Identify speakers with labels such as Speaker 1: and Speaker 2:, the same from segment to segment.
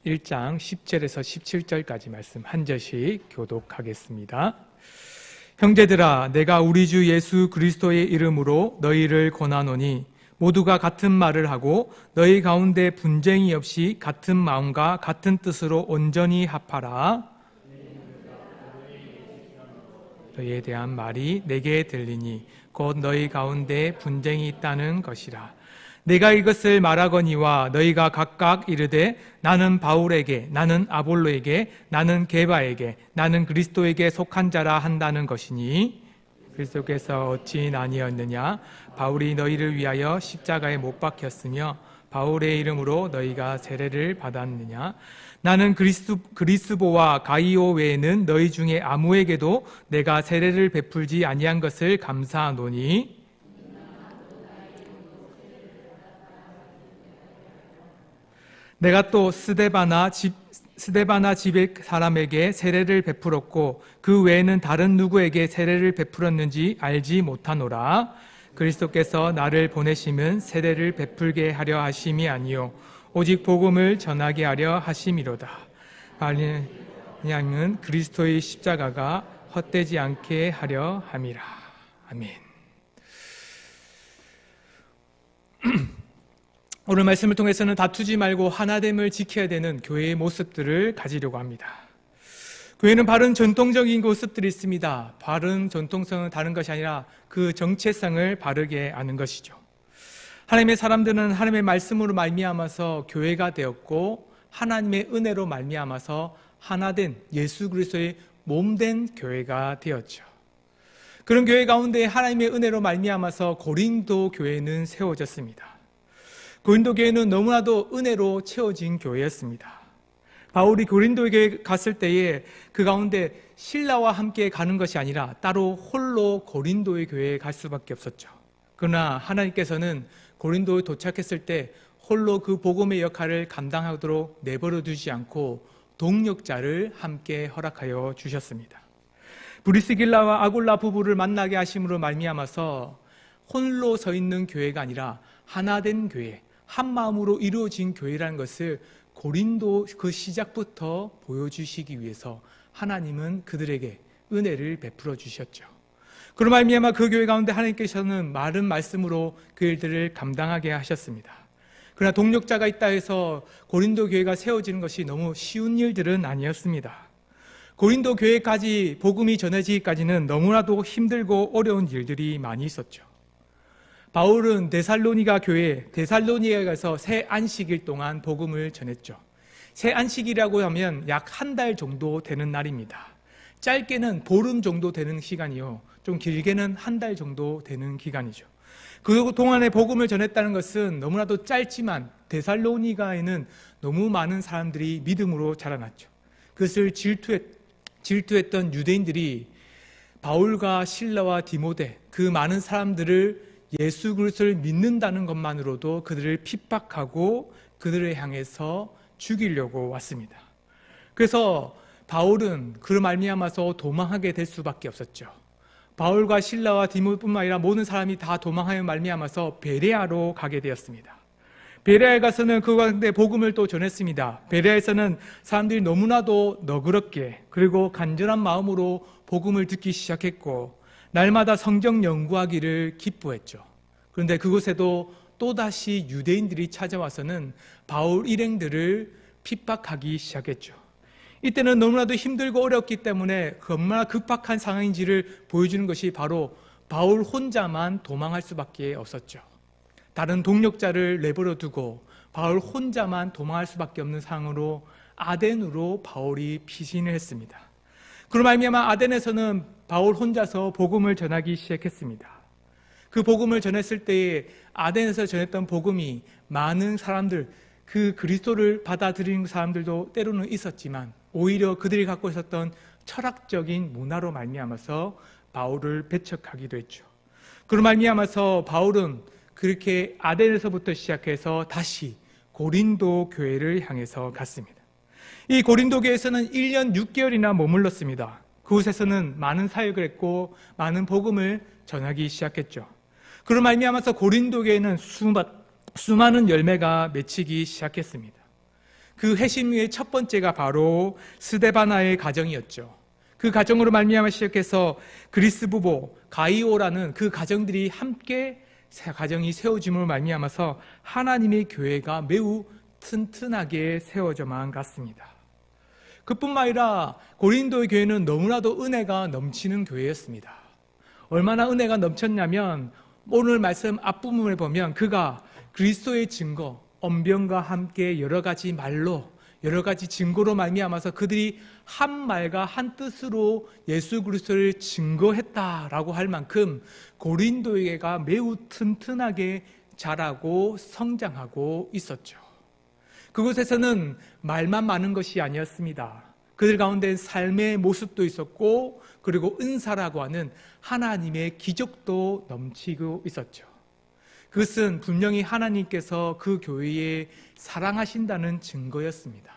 Speaker 1: 1장 10절에서 17절까지 말씀 한 절씩 교독하겠습니다. 형제들아, 내가 우리 주 예수 그리스도의 이름으로 너희를 권하노니 모두가 같은 말을 하고 너희 가운데 분쟁이 없이 같은 마음과 같은 뜻으로 온전히 합하라. 너희에 대한 말이 내게 들리니 곧 너희 가운데 분쟁이 있다는 것이라. 내가 이것을 말하거니와 너희가 각각 이르되 나는 바울에게, 나는 아볼로에게, 나는 게바에게, 나는 그리스도에게 속한 자라 한다는 것이니 그리스도께서 어찌 아니었느냐? 바울이 너희를 위하여 십자가에 못 박혔으며 바울의 이름으로 너희가 세례를 받았느냐? 나는 그리스보와 가이오 외에는 너희 중에 아무에게도 내가 세례를 베풀지 아니한 것을 감사하노니 내가 또 스데바나 집의 사람에게 세례를 베풀었고 그 외에는 다른 누구에게 세례를 베풀었는지 알지 못하노라. 그리스도께서 나를 보내심은 세례를 베풀게 하려 하심이 아니요 오직 복음을 전하게 하려 하심이로다. 아니면 그리스도의 십자가가 헛되지 않게 하려 함이라. 아멘. 오늘 말씀을 통해서는 다투지 말고 하나됨을 지켜야 되는 교회의 모습들을 가지려고 합니다. 교회는 바른 전통적인 모습들이 있습니다. 바른 전통성은 다른 것이 아니라 그 정체성을 바르게 아는 것이죠. 하나님의 사람들은 하나님의 말씀으로 말미암아서 교회가 되었고 하나님의 은혜로 말미암아서 하나된 예수 그리스도의 몸된 교회가 되었죠. 그런 교회 가운데 하나님의 은혜로 말미암아서 고린도 교회는 세워졌습니다. 고린도 교회는 너무나도 은혜로 채워진 교회였습니다. 바울이 고린도 교회에 갔을 때에 그 가운데 신라와 함께 가는 것이 아니라 따로 홀로 고린도의 교회에 갈 수밖에 없었죠. 그러나 하나님께서는 고린도에 도착했을 때 홀로 그 복음의 역할을 감당하도록 내버려 두지 않고 동역자를 함께 허락하여 주셨습니다. 브리스길라와 아굴라 부부를 만나게 하심으로 말미암아서 홀로 서 있는 교회가 아니라 하나된 교회, 한 마음으로 이루어진 교회라는 것을 고린도 그 시작부터 보여주시기 위해서 하나님은 그들에게 은혜를 베풀어 주셨죠. 그런 말미암아 그 교회 가운데 하나님께서는 마른 말씀으로 그 일들을 감당하게 하셨습니다. 그러나 동력자가 있다 해서 고린도 교회가 세워지는 것이 너무 쉬운 일들은 아니었습니다. 고린도 교회까지 복음이 전해지기까지는 너무나도 힘들고 어려운 일들이 많이 있었죠. 바울은 데살로니가 데살로니가에 가서 새 안식일 동안 복음을 전했죠. 새 안식이라고 하면 약 한 달 정도 되는 날입니다. 짧게는 보름 정도 되는 시간이요, 좀 길게는 한 달 정도 되는 기간이죠. 그 동안에 복음을 전했다는 것은 너무나도 짧지만 데살로니가에는 너무 많은 사람들이 믿음으로 자라났죠. 그것을 질투했던 유대인들이 바울과 실라와 디모데, 그 많은 사람들을 예수 그리스도를 믿는다는 것만으로도 그들을 핍박하고 그들을 향해서 죽이려고 왔습니다. 그래서 바울은 그로 말미암아서 도망하게 될 수밖에 없었죠. 바울과 실라와 디모데뿐만 아니라 모든 사람이 다 도망하여 말미암아서 베레아로 가게 되었습니다. 베레아에 가서는 그 가운데 복음을 또 전했습니다. 베레아에서는 사람들이 너무나도 너그럽게 그리고 간절한 마음으로 복음을 듣기 시작했고 날마다 성경 연구하기를 기뻐했죠. 그런데 그곳에도 또다시 유대인들이 찾아와서는 바울 일행들을 핍박하기 시작했죠. 이때는 너무나도 힘들고 어렵기 때문에 얼마나 급박한 상황인지를 보여주는 것이 바로 바울 혼자만 도망할 수밖에 없었죠. 다른 동력자를 내버려 두고 바울 혼자만 도망할 수밖에 없는 상황으로 아덴으로 바울이 피신을 했습니다. 그로 말미암아 아덴에서는 바울 혼자서 복음을 전하기 시작했습니다. 그 복음을 전했을 때에 아덴에서 전했던 복음이 많은 사람들, 그 그리스도를 받아들이는 사람들도 때로는 있었지만 오히려 그들이 갖고 있었던 철학적인 문화로 말미암아서 바울을 배척하기도 했죠. 그로 말미암아서 바울은 그렇게 아덴에서부터 시작해서 다시 고린도 교회를 향해서 갔습니다. 이 고린도 교회에서는 1년 6개월이나 머물렀습니다. 그곳에서는 많은 사역을 했고 많은 복음을 전하기 시작했죠. 그로 말미암아서 고린도 교회는 수많은 열매가 맺히기 시작했습니다. 그 회심의 첫 번째가 바로 스데바나의 가정이었죠. 그 가정으로 말미암아 시작해서 그리스 부부 가이오라는 그 가정들이 함께 가정이 세워짐으로 말미암아서 하나님의 교회가 매우 튼튼하게 세워져만 갔습니다. 그뿐만 아니라 고린도의 교회는 너무나도 은혜가 넘치는 교회였습니다. 얼마나 은혜가 넘쳤냐면 오늘 말씀 앞부분을 보면 그가 그리스도의 증거, 언변과 함께 여러 가지 말로 여러 가지 증거로 말미암아서 그들이 한 말과 한 뜻으로 예수 그리스도를 증거했다라고 할 만큼 고린도교회가 매우 튼튼하게 자라고 성장하고 있었죠. 그곳에서는 말만 많은 것이 아니었습니다. 그들 가운데 삶의 모습도 있었고 그리고 은사라고 하는 하나님의 기적도 넘치고 있었죠. 그것은 분명히 하나님께서 그 교회에 사랑하신다는 증거였습니다.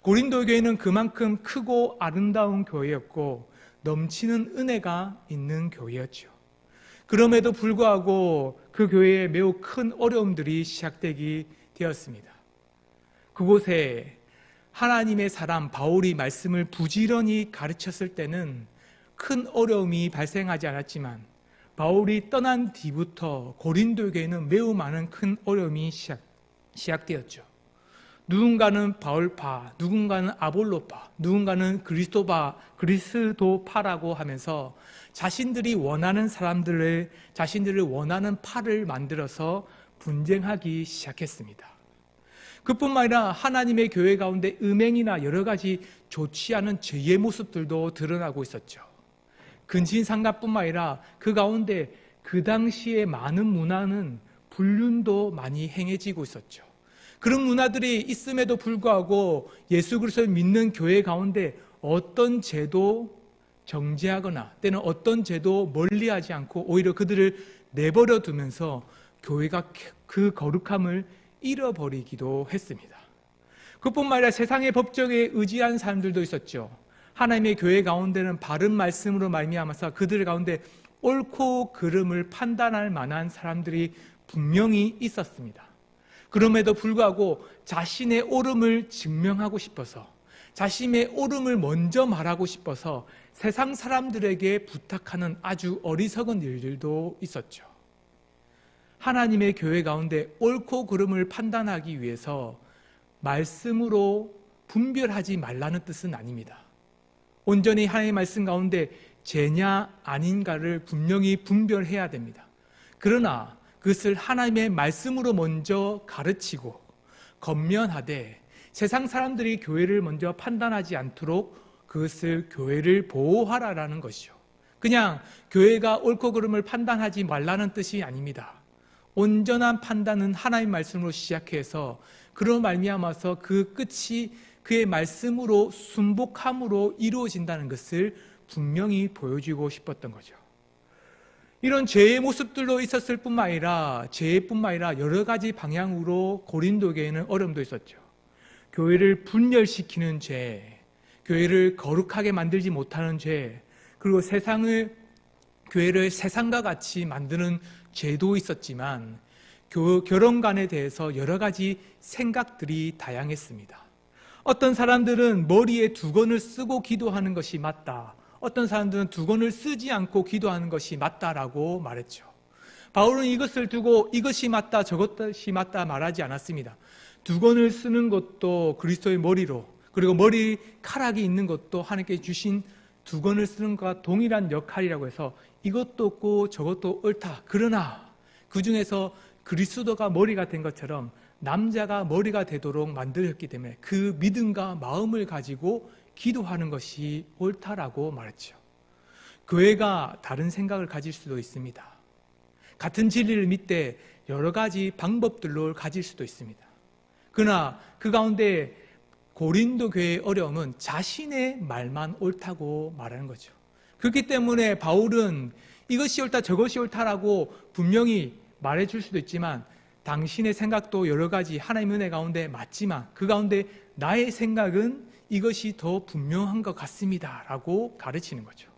Speaker 1: 고린도 교회는 그만큼 크고 아름다운 교회였고 넘치는 은혜가 있는 교회였죠. 그럼에도 불구하고 그 교회에 매우 큰 어려움들이 시작되게 되었습니다. 그곳에 하나님의 사람 바울이 말씀을 부지런히 가르쳤을 때는 큰 어려움이 발생하지 않았지만 바울이 떠난 뒤부터 고린도 교회는 매우 많은 큰 어려움이 시작되었죠. 누군가는 바울파, 누군가는 아볼로파, 누군가는 그리스도파라고 하면서 자신들이 원하는 자신들을 원하는 파를 만들어서 분쟁하기 시작했습니다. 그뿐만 아니라 하나님의 교회 가운데 음행이나 여러 가지 좋지 않은 죄의 모습들도 드러나고 있었죠. 근신상가뿐만 아니라 그 가운데 그 당시에 많은 문화는 불륜도 많이 행해지고 있었죠. 그런 문화들이 있음에도 불구하고 예수 그리스도를 믿는 교회 가운데 어떤 죄도 정죄하거나 때는 어떤 죄도 멀리하지 않고 오히려 그들을 내버려 두면서 교회가 그 거룩함을 잃어버리기도 했습니다. 그뿐만 아니라 세상의 법정에 의지한 사람들도 있었죠. 하나님의 교회 가운데는 바른 말씀으로 말미암아서 그들 가운데 옳고 그름을 판단할 만한 사람들이 분명히 있었습니다. 그럼에도 불구하고 자신의 옳음을 증명하고 싶어서 자신의 옳음을 먼저 말하고 싶어서 세상 사람들에게 부탁하는 아주 어리석은 일들도 있었죠. 하나님의 교회 가운데 옳고 그름을 판단하기 위해서 말씀으로 분별하지 말라는 뜻은 아닙니다. 온전히 하나님의 말씀 가운데 죄냐 아닌가를 분명히 분별해야 됩니다. 그러나 그것을 하나님의 말씀으로 먼저 가르치고 권면하되 세상 사람들이 교회를 먼저 판단하지 않도록 그것을 교회를 보호하라라는 것이죠. 그냥 교회가 옳고 그름을 판단하지 말라는 뜻이 아닙니다. 온전한 판단은 하나님의 말씀으로 시작해서 그로 말미암아서 그 끝이 그의 말씀으로 순복함으로 이루어진다는 것을 분명히 보여주고 싶었던 거죠. 이런 죄의 모습들도 있었을 뿐만 아니라 죄뿐만 아니라 여러 가지 방향으로 고린도 교회는 어려움도 있었죠. 교회를 분열시키는 죄, 교회를 거룩하게 만들지 못하는 죄, 그리고 교회를 세상과 같이 만드는 죄도 있었지만 결혼관에 대해서 여러 가지 생각들이 다양했습니다. 어떤 사람들은 머리에 두건을 쓰고 기도하는 것이 맞다. 어떤 사람들은 두건을 쓰지 않고 기도하는 것이 맞다라고 말했죠. 바울은 이것을 두고 이것이 맞다 저것이 맞다 말하지 않았습니다. 두건을 쓰는 것도 그리스도의 머리로 그리고 머리카락이 있는 것도 하나님께 주신 두건을 쓰는 것과 동일한 역할이라고 해서 이것도 없고 저것도 옳다. 그러나 그 중에서 그리스도가 머리가 된 것처럼 남자가 머리가 되도록 만들었기 때문에 그 믿음과 마음을 가지고 기도하는 것이 옳다라고 말했죠. 교회가 다른 생각을 가질 수도 있습니다. 같은 진리를 믿되 여러 가지 방법들로 가질 수도 있습니다. 그러나 그 가운데 고린도 교회의 어려움은 자신의 말만 옳다고 말하는 거죠. 그렇기 때문에 바울은 이것이 옳다 저것이 옳다라고 분명히 말해줄 수도 있지만 당신의 생각도 여러 가지 하나님의 은혜 가운데 맞지만 그 가운데 나의 생각은 이것이 더 분명한 것 같습니다 라고 가르치는 거죠.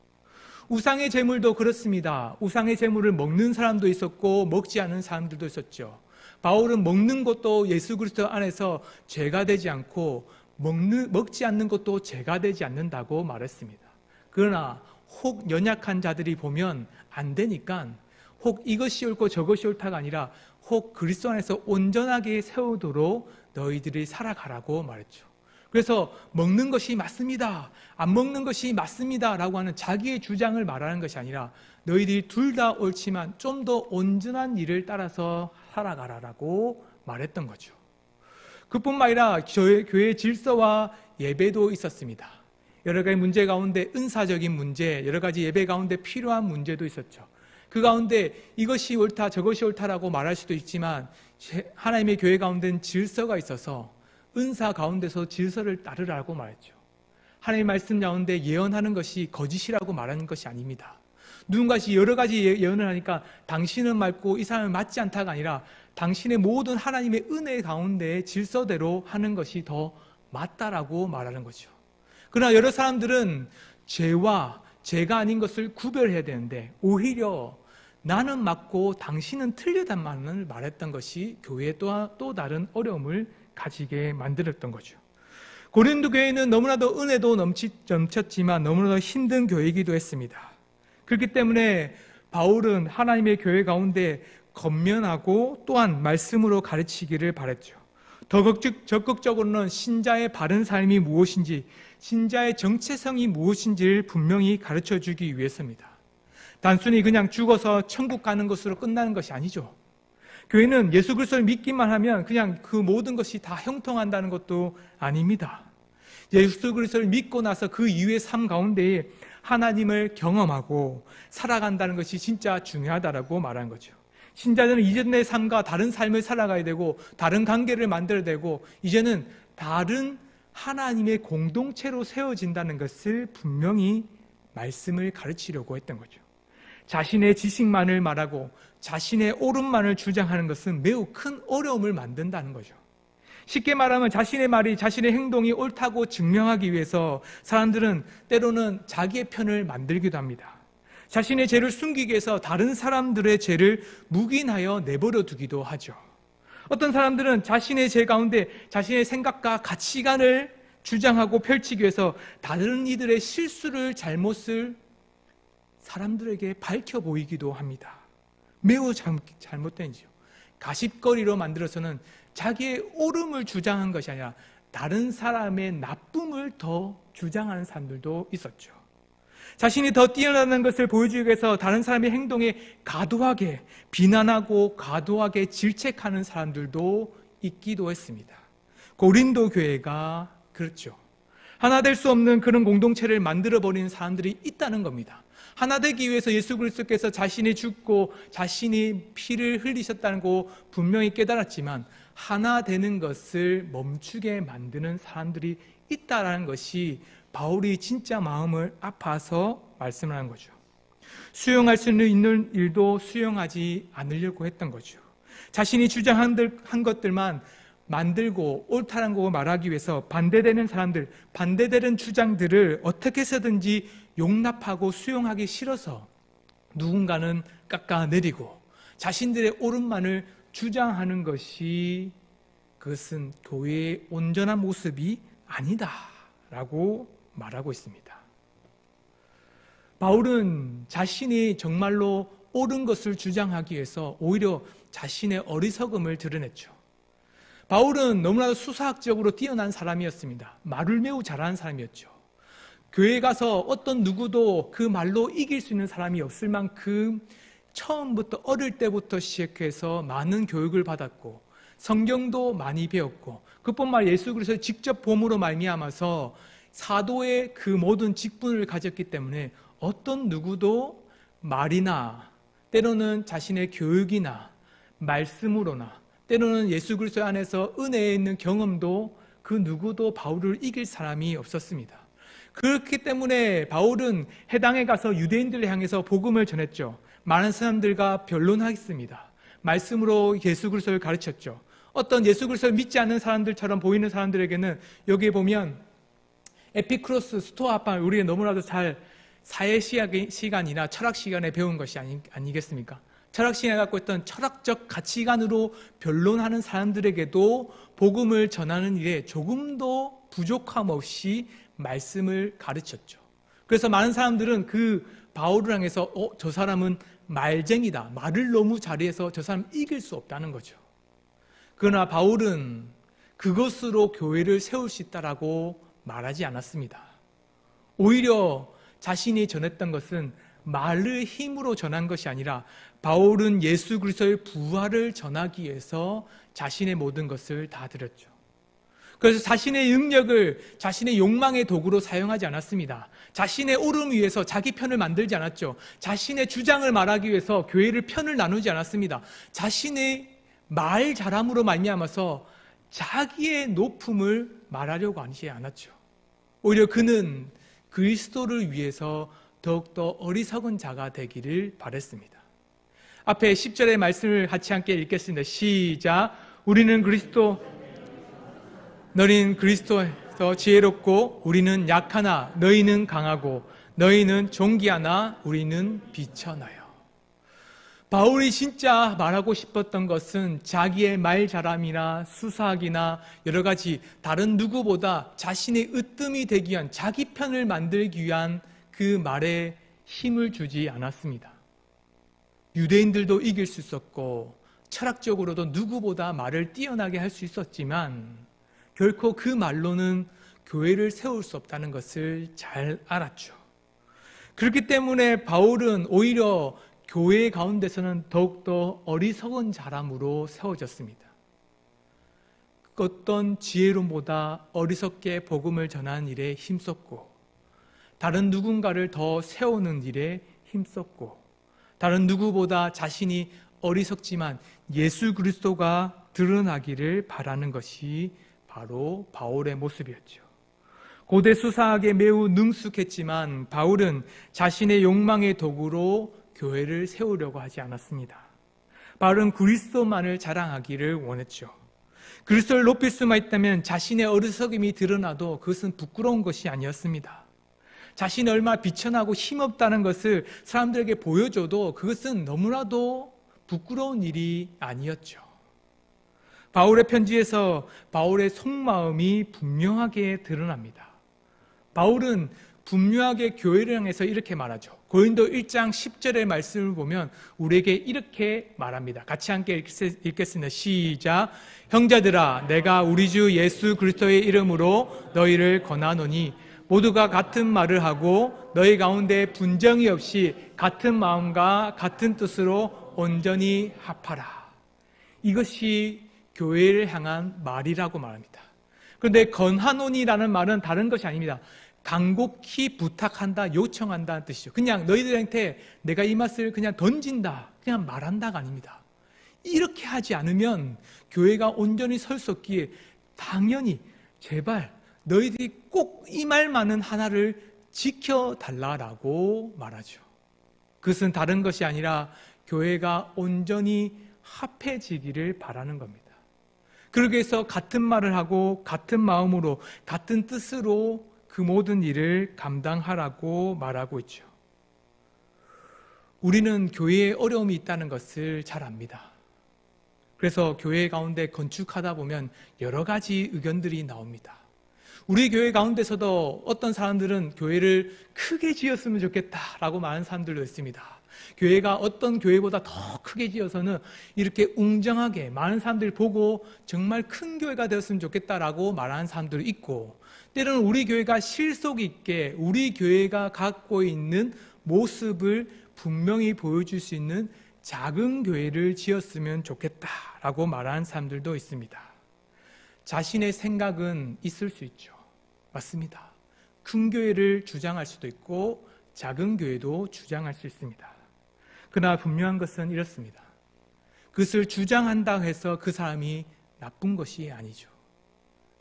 Speaker 1: 우상의 제물도 그렇습니다. 우상의 제물을 먹는 사람도 있었고 먹지 않는 사람들도 있었죠. 바울은 먹는 것도 예수 그리스도 안에서 죄가 되지 않고 먹지 않는 것도 죄가 되지 않는다고 말했습니다. 그러나 혹 연약한 자들이 보면 안 되니까 혹 이것이 옳고 저것이 옳다가 아니라 혹 그리스도 안에서 온전하게 세우도록 너희들이 살아가라고 말했죠. 그래서 먹는 것이 맞습니다, 안 먹는 것이 맞습니다 라고 하는 자기의 주장을 말하는 것이 아니라 너희들이 둘 다 옳지만 좀 더 온전한 일을 따라서 살아가라라고 말했던 거죠. 그뿐만 아니라 교회 질서와 예배도 있었습니다. 여러 가지 문제 가운데 은사적인 문제, 여러 가지 예배 가운데 필요한 문제도 있었죠. 그 가운데 이것이 옳다 저것이 옳다라고 말할 수도 있지만 하나님의 교회 가운데는 질서가 있어서 은사 가운데서 질서를 따르라고 말했죠. 하나님의 말씀 가운데 예언하는 것이 거짓이라고 말하는 것이 아닙니다. 누군가 여러 가지 예언을 하니까 당신은 맞고 이 사람은 맞지 않다가 아니라 당신의 모든 하나님의 은혜 가운데 질서대로 하는 것이 더 맞다라고 말하는 거죠. 그러나 여러 사람들은 죄와 죄가 아닌 것을 구별해야 되는데 오히려 나는 맞고 당신은 틀리단 말을 말했던 것이 교회에 또 다른 어려움을 가지게 만들었던 거죠. 고린도 교회는 너무나도 은혜도 넘쳤지만 너무나도 힘든 교회이기도 했습니다. 그렇기 때문에 바울은 하나님의 교회 가운데 건면하고 또한 말씀으로 가르치기를 바랬죠. 더 적극적으로는 신자의 바른 삶이 무엇인지, 신자의 정체성이 무엇인지를 분명히 가르쳐주기 위해서입니다. 단순히 그냥 죽어서 천국 가는 것으로 끝나는 것이 아니죠. 교회는 예수 그리스도를 믿기만 하면 그냥 그 모든 것이 다 형통한다는 것도 아닙니다. 예수 그리스도를 믿고 나서 그 이후의 삶 가운데에 하나님을 경험하고 살아간다는 것이 진짜 중요하다라고 말한 거죠. 신자들은 이전의 삶과 다른 삶을 살아가야 되고 다른 관계를 만들어야 되고 이제는 다른 하나님의 공동체로 세워진다는 것을 분명히 말씀을 가르치려고 했던 거죠. 자신의 지식만을 말하고 자신의 옳음만을 주장하는 것은 매우 큰 어려움을 만든다는 거죠. 쉽게 말하면 자신의 말이 자신의 행동이 옳다고 증명하기 위해서 사람들은 때로는 자기의 편을 만들기도 합니다. 자신의 죄를 숨기기 위해서 다른 사람들의 죄를 묵인하여 내버려 두기도 하죠. 어떤 사람들은 자신의 죄 가운데 자신의 생각과 가치관을 주장하고 펼치기 위해서 다른 이들의 실수를 잘못을 사람들에게 밝혀 보이기도 합니다. 매우 잘못된 짓이죠. 가십거리로 만들어서는 자기의 옳음을 주장한 것이 아니라 다른 사람의 나쁨을 더 주장하는 사람들도 있었죠. 자신이 더 뛰어나는 것을 보여주기 위해서 다른 사람의 행동에 과도하게 비난하고 과도하게 질책하는 사람들도 있기도 했습니다. 고린도 교회가 그렇죠. 하나 될 수 없는 그런 공동체를 만들어버리는 사람들이 있다는 겁니다. 하나 되기 위해서 예수 그리스도께서 자신이 죽고 자신이 피를 흘리셨다는 거 분명히 깨달았지만 하나 되는 것을 멈추게 만드는 사람들이 있다는 것이 바울이 진짜 마음을 아파서 말씀을 한 거죠. 수용할 수 있는 일도 수용하지 않으려고 했던 거죠. 자신이 주장한 것들만 만들고 옳다는 거 말하기 위해서 반대되는 사람들, 반대되는 주장들을 어떻게 해서든지 용납하고 수용하기 싫어서 누군가는 깎아내리고 자신들의 옳음만을 주장하는 것이 그것은 교회의 온전한 모습이 아니다라고 말하고 있습니다. 바울은 자신이 정말로 옳은 것을 주장하기 위해서 오히려 자신의 어리석음을 드러냈죠. 바울은 너무나도 수사학적으로 뛰어난 사람이었습니다. 말을 매우 잘하는 사람이었죠. 교회에 가서 어떤 누구도 그 말로 이길 수 있는 사람이 없을 만큼 처음부터 어릴 때부터 시작해서 많은 교육을 받았고 성경도 많이 배웠고 그뿐만 아니라 예수 그리스도의 직접 봄으로 말미암아서 사도의 그 모든 직분을 가졌기 때문에 어떤 누구도 말이나 때로는 자신의 교육이나 말씀으로나 때로는 예수 그리스도 안에서 은혜에 있는 경험도 그 누구도 바울을 이길 사람이 없었습니다. 그렇기 때문에 바울은 해당에 가서 유대인들을 향해서 복음을 전했죠. 많은 사람들과 변론하겠습니다. 말씀으로 예수 그리스도를 가르쳤죠. 어떤 예수 그리스도를 믿지 않는 사람들처럼 보이는 사람들에게는 여기에 보면 에피크로스, 스토아파 우리가 너무나도 잘 사회 시간이나 철학 시간에 배운 것이 아니겠습니까? 철학신앙이 갖고 있던 철학적 가치관으로 변론하는 사람들에게도 복음을 전하는 일에 조금도 부족함 없이 말씀을 가르쳤죠. 그래서 많은 사람들은 그 바울을 향해서 저 사람은 말쟁이다, 말을 너무 잘해서 저 사람 이길 수 없다는 거죠. 그러나 바울은 그것으로 교회를 세울 수 있다라고 말하지 않았습니다. 오히려 자신이 전했던 것은 말의 힘으로 전한 것이 아니라 바울은 예수 그리스도의 부활을 전하기 위해서 자신의 모든 것을 다 드렸죠. 그래서 자신의 능력을 자신의 욕망의 도구로 사용하지 않았습니다. 자신의 옳음 위해서 자기 편을 만들지 않았죠. 자신의 주장을 말하기 위해서 교회를 편을 나누지 않았습니다. 자신의 말 잘함으로 말미암아서 자기의 높음을 말하려고 하지 않았죠. 오히려 그는 그리스도를 위해서 더욱더 어리석은 자가 되기를 바랬습니다. 앞에 10절의 말씀을 같이 함께 읽겠습니다. 시작. 우리는 너희는 그리스도에서 지혜롭고 우리는 약하나 너희는 강하고 너희는 존귀하나 우리는 비천하여. 바울이 진짜 말하고 싶었던 것은 자기의 말 잘함이나 수사학이나 여러 가지 다른 누구보다 자신의 으뜸이 되기 위한 자기 편을 만들기 위한 그 말에 힘을 주지 않았습니다. 유대인들도 이길 수 있었고 철학적으로도 누구보다 말을 뛰어나게 할 수 있었지만 결코 그 말로는 교회를 세울 수 없다는 것을 잘 알았죠. 그렇기 때문에 바울은 오히려 교회 가운데서는 더욱더 어리석은 자람으로 세워졌습니다. 어떤 지혜론보다 어리석게 복음을 전하는 일에 힘썼고 다른 누군가를 더 세우는 일에 힘썼고 다른 누구보다 자신이 어리석지만 예수 그리스도가 드러나기를 바라는 것이 바로 바울의 모습이었죠. 고대 수사학에 매우 능숙했지만 바울은 자신의 욕망의 도구로 교회를 세우려고 하지 않았습니다. 바울은 그리스도만을 자랑하기를 원했죠. 그리스도를 높일 수만 있다면 자신의 어리석음이 드러나도 그것은 부끄러운 것이 아니었습니다. 자신이 얼마나 비천하고 힘없다는 것을 사람들에게 보여줘도 그것은 너무나도 부끄러운 일이 아니었죠. 바울의 편지에서 바울의 속마음이 분명하게 드러납니다. 바울은 분명하게 교회를 향해서 이렇게 말하죠. 고린도 1장 10절의 말씀을 보면 우리에게 이렇게 말합니다. 같이 함께 읽겠습니다. 시작. 형제들아, 내가 우리 주 예수 그리스도의 이름으로 너희를 권하노니 모두가 같은 말을 하고 너희 가운데 분정이 없이 같은 마음과 같은 뜻으로 온전히 합하라. 이것이 교회를 향한 말이라고 말합니다. 그런데 권하노니라는 말은 다른 것이 아닙니다. 간곡히 부탁한다, 요청한다는 뜻이죠. 그냥 너희들한테 내가 이 맛을 그냥 던진다, 그냥 말한다가 아닙니다. 이렇게 하지 않으면 교회가 온전히 설 수 없기에 당연히 제발 너희들이 꼭 이 말만은 하나를 지켜달라라고 말하죠. 그것은 다른 것이 아니라 교회가 온전히 합해지기를 바라는 겁니다. 그러기 위해서 같은 말을 하고 같은 마음으로 같은 뜻으로 그 모든 일을 감당하라고 말하고 있죠. 우리는 교회에 어려움이 있다는 것을 잘 압니다. 그래서 교회 가운데 건축하다 보면 여러 가지 의견들이 나옵니다. 우리 교회 가운데서도 어떤 사람들은 교회를 크게 지었으면 좋겠다라고 말하는 사람들도 있습니다. 교회가 어떤 교회보다 더 크게 지어서는 이렇게 웅장하게 많은 사람들이 보고 정말 큰 교회가 되었으면 좋겠다라고 말하는 사람들도 있고, 때로는 우리 교회가 실속 있게 우리 교회가 갖고 있는 모습을 분명히 보여줄 수 있는 작은 교회를 지었으면 좋겠다라고 말하는 사람들도 있습니다. 자신의 생각은 있을 수 있죠. 맞습니다. 큰 교회를 주장할 수도 있고 작은 교회도 주장할 수 있습니다. 그러나 분명한 것은 이렇습니다. 그것을 주장한다고 해서 그 사람이 나쁜 것이 아니죠.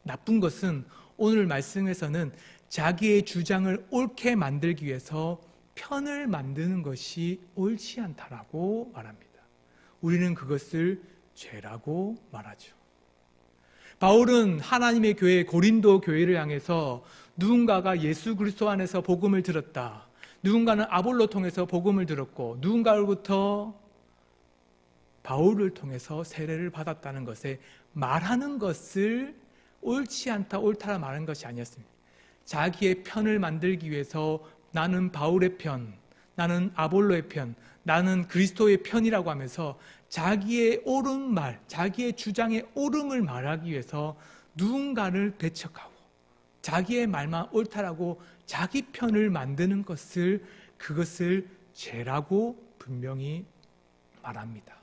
Speaker 1: 나쁜 것은 오늘 말씀에서는 자기의 주장을 옳게 만들기 위해서 편을 만드는 것이 옳지 않다라고 말합니다. 우리는 그것을 죄라고 말하죠. 바울은 하나님의 교회 고린도 교회를 향해서 누군가가 예수 그리스도 안에서 복음을 들었다, 누군가는 아볼로 통해서 복음을 들었고 누군가로부터 바울을 통해서 세례를 받았다는 것에 말하는 것을 옳지 않다, 옳다라 말하는 것이 아니었습니다. 자기의 편을 만들기 위해서 나는 바울의 편, 나는 아볼로의 편, 나는 그리스도의 편이라고 하면서 자기의 옳은 말, 자기의 주장의 옳음을 말하기 위해서 누군가를 배척하고 자기의 말만 옳다라고 자기 편을 만드는 것을, 그것을 죄라고 분명히 말합니다.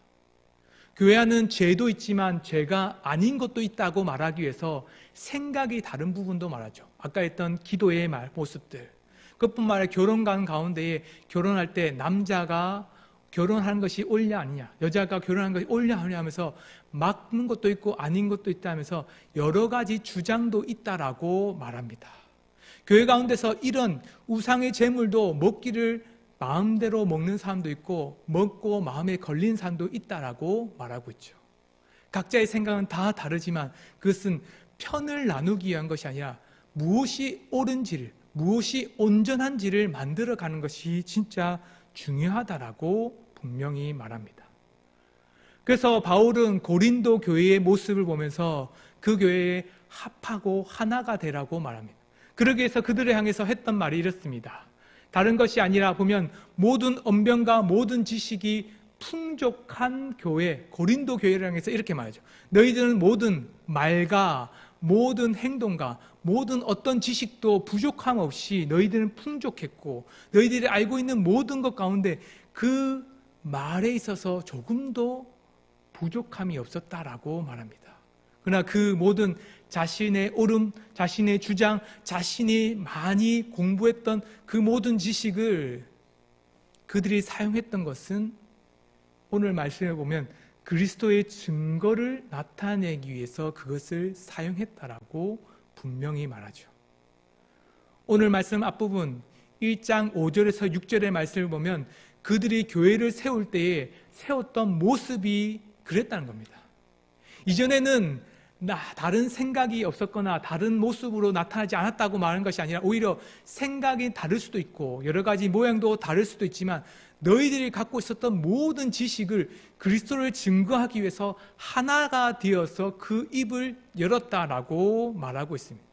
Speaker 1: 교회 안은 죄도 있지만 죄가 아닌 것도 있다고 말하기 위해서 생각이 다른 부분도 말하죠. 아까 했던 기도의 모습들, 그것뿐만 아니라 결혼관 가운데에 결혼할 때 남자가 결혼하는 것이 옳냐 아니냐, 여자가 결혼하는 것이 옳냐 아니냐 하면서 맞는 것도 있고 아닌 것도 있다 하면서 여러 가지 주장도 있다라고 말합니다. 교회 가운데서 이런 우상의 제물도 먹기를 마음대로 먹는 사람도 있고 먹고 마음에 걸린 사람도 있다라고 말하고 있죠. 각자의 생각은 다 다르지만 그것은 편을 나누기 위한 것이 아니라 무엇이 옳은지를, 무엇이 온전한지를 만들어가는 것이 진짜 중요하다라고 분명히 말합니다. 그래서 바울은 고린도 교회의 모습을 보면서 그 교회에 합하고 하나가 되라고 말합니다. 그러기 위해서 그들을 향해서 했던 말이 이렇습니다. 다른 것이 아니라 보면 모든 언변과 모든 지식이 풍족한 교회, 고린도 교회를 향해서 이렇게 말하죠. 너희들은 모든 말과 모든 행동과 모든 어떤 지식도 부족함 없이 너희들은 풍족했고 너희들이 알고 있는 모든 것 가운데 그 말에 있어서 조금도 부족함이 없었다라고 말합니다. 그러나 그 모든 자신의 옳음, 자신의 주장, 자신이 많이 공부했던 그 모든 지식을 그들이 사용했던 것은 오늘 말씀을 보면 그리스도의 증거를 나타내기 위해서 그것을 사용했다라고 분명히 말하죠. 오늘 말씀 앞부분 1장 5절에서 6절의 말씀을 보면 그들이 교회를 세울 때에 세웠던 모습이 그랬다는 겁니다. 이전에는 다른 생각이 없었거나 다른 모습으로 나타나지 않았다고 말하는 것이 아니라 오히려 생각이 다를 수도 있고 여러 가지 모양도 다를 수도 있지만 너희들이 갖고 있었던 모든 지식을 그리스도를 증거하기 위해서 하나가 되어서 그 입을 열었다라고 말하고 있습니다.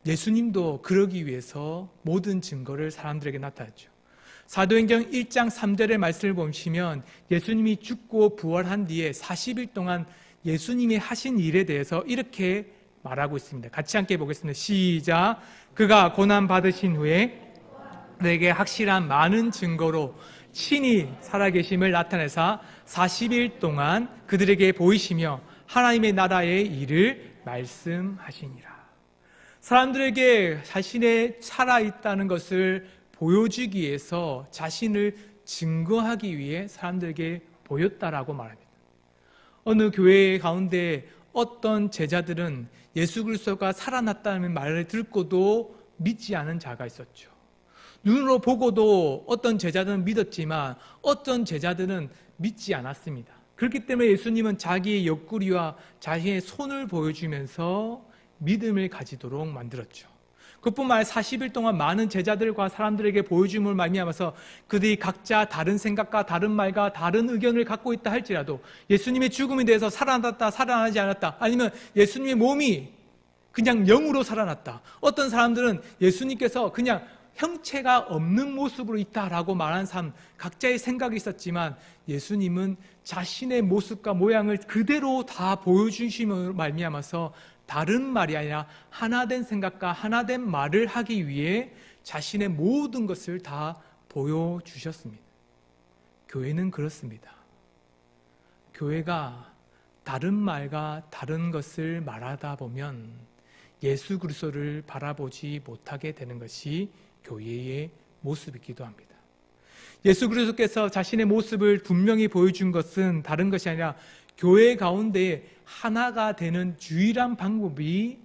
Speaker 1: 예수님도 그러기 위해서 모든 증거를 사람들에게 나타냈죠. 사도행전 1장 3절의 말씀을 보시면 예수님이 죽고 부활한 뒤에 40일 동안 예수님이 하신 일에 대해서 이렇게 말하고 있습니다. 같이 함께 보겠습니다. 시작. 그가 고난 받으신 후에 내게 확실한 많은 증거로 친히 살아계심을 나타내사 40일 동안 그들에게 보이시며 하나님의 나라의 일을 말씀하시니라. 사람들에게 자신의 살아있다는 것을 보여주기 위해서 자신을 증거하기 위해 사람들에게 보였다라고 말합니다. 어느 교회 가운데 어떤 제자들은 예수 그리스도가 살아났다는 말을 듣고도 믿지 않은 자가 있었죠. 눈으로 보고도 어떤 제자들은 믿었지만 어떤 제자들은 믿지 않았습니다. 그렇기 때문에 예수님은 자기의 옆구리와 자신의 손을 보여주면서 믿음을 가지도록 만들었죠. 그뿐만 아니라 40일 동안 많은 제자들과 사람들에게 보여줌을 말미암아서 그들이 각자 다른 생각과 다른 말과 다른 의견을 갖고 있다 할지라도 예수님의 죽음에 대해서 살아났다, 살아나지 않았다, 아니면 예수님의 몸이 그냥 영으로 살아났다, 어떤 사람들은 예수님께서 그냥 형체가 없는 모습으로 있다라고 말하는 사람, 각자의 생각이 있었지만 예수님은 자신의 모습과 모양을 그대로 다 보여주심으로 말미암아서 다른 말이 아니라 하나된 생각과 하나된 말을 하기 위해 자신의 모든 것을 다 보여주셨습니다. 교회는 그렇습니다. 교회가 다른 말과 다른 것을 말하다 보면 예수 그리스도를 바라보지 못하게 되는 것이 교회의 모습이기도 합니다. 예수 그리스도께서 자신의 모습을 분명히 보여준 것은 다른 것이 아니라 교회 가운데 하나가 되는 유일한 방법이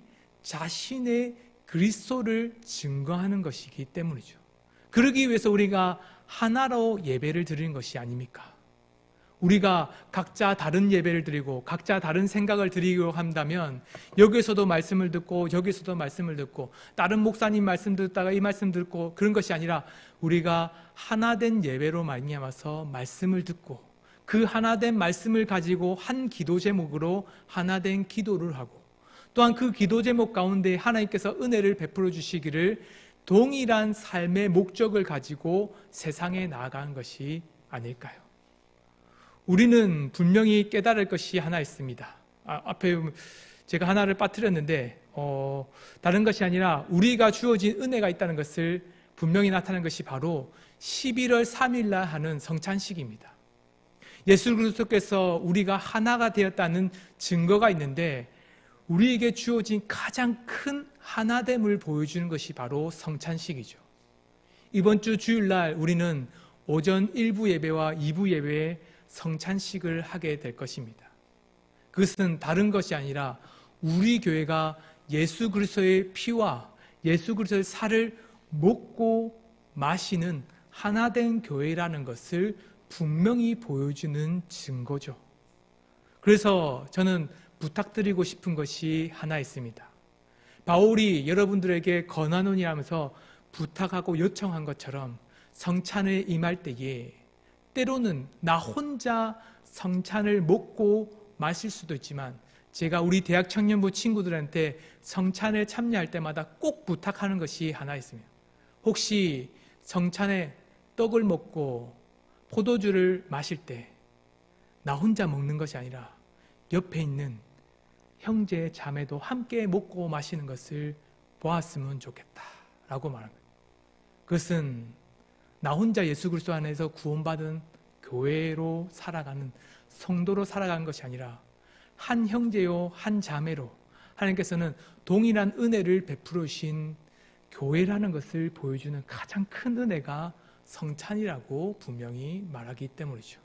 Speaker 1: 자신의 그리스도를 증거하는 것이기 때문이죠. 그러기 위해서 우리가 하나로 예배를 드리는 것이 아닙니까? 우리가 각자 다른 예배를 드리고 각자 다른 생각을 드리고 한다면 여기서도 말씀을 듣고 여기서도 말씀을 듣고 다른 목사님 말씀 듣다가 이 말씀 듣고 그런 것이 아니라 우리가 하나된 예배로 말미암아서 말씀을 듣고 그 하나된 말씀을 가지고 한 기도 제목으로 하나된 기도를 하고, 또한 그 기도 제목 가운데 하나님께서 은혜를 베풀어 주시기를 동일한 삶의 목적을 가지고 세상에 나아가는 것이 아닐까요? 우리는 분명히 깨달을 것이 하나 있습니다. 앞에 제가 하나를 빠뜨렸는데 다른 것이 아니라 우리가 주어진 은혜가 있다는 것을 분명히 나타낸 것이 바로 11월 3일 날 하는 성찬식입니다. 예수 그리스도께서 우리가 하나가 되었다는 증거가 있는데, 우리에게 주어진 가장 큰 하나됨을 보여주는 것이 바로 성찬식이죠. 이번 주 주일날 우리는 오전 1부 예배와 2부 예배에 성찬식을 하게 될 것입니다. 그것은 다른 것이 아니라 우리 교회가 예수 그리스도의 피와 예수 그리스도의 살을 먹고 마시는 하나된 교회라는 것을 분명히 보여주는 증거죠. 그래서 저는 부탁드리고 싶은 것이 하나 있습니다. 바울이 여러분들에게 권하노니하면서 부탁하고 요청한 것처럼 성찬에 임할 때에 때로는 나 혼자 성찬을 먹고 마실 수도 있지만, 제가 우리 대학 청년부 친구들한테 성찬에 참여할 때마다 꼭 부탁하는 것이 하나 있습니다. 혹시 성찬에 떡을 먹고 포도주를 마실 때 나 혼자 먹는 것이 아니라 옆에 있는 형제 자매도 함께 먹고 마시는 것을 보았으면 좋겠다라고 말합니다. 그것은 나 혼자 예수 그리스도 안에서 구원받은 교회로 살아가는 성도로 살아가는 것이 아니라 한 형제요 한 자매로 하나님께서는 동일한 은혜를 베풀어 주신 교회라는 것을 보여주는 가장 큰 은혜가 성찬이라고 분명히 말하기 때문이죠.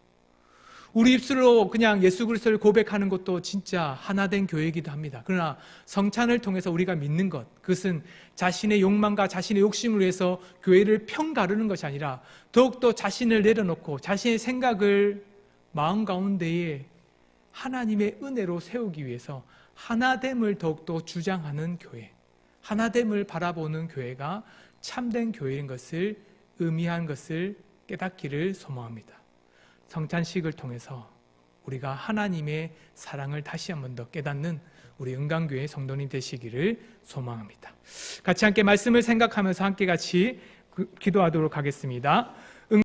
Speaker 1: 우리 입술로 그냥 예수 그리스도를 고백하는 것도 진짜 하나된 교회이기도 합니다. 그러나 성찬을 통해서 우리가 믿는 것, 그것은 자신의 욕망과 자신의 욕심을 위해서 교회를 편가르는 것이 아니라 더욱더 자신을 내려놓고 자신의 생각을 마음 가운데에 하나님의 은혜로 세우기 위해서 하나됨을 더욱더 주장하는 교회, 하나됨을 바라보는 교회가 참된 교회인 것을 의미한 것을 깨닫기를 소망합니다. 성찬식을 통해서 우리가 하나님의 사랑을 다시 한 번 더 깨닫는 우리 은강교회 성도님 되시기를 소망합니다. 같이 함께 말씀을 생각하면서 함께 같이 기도하도록 하겠습니다.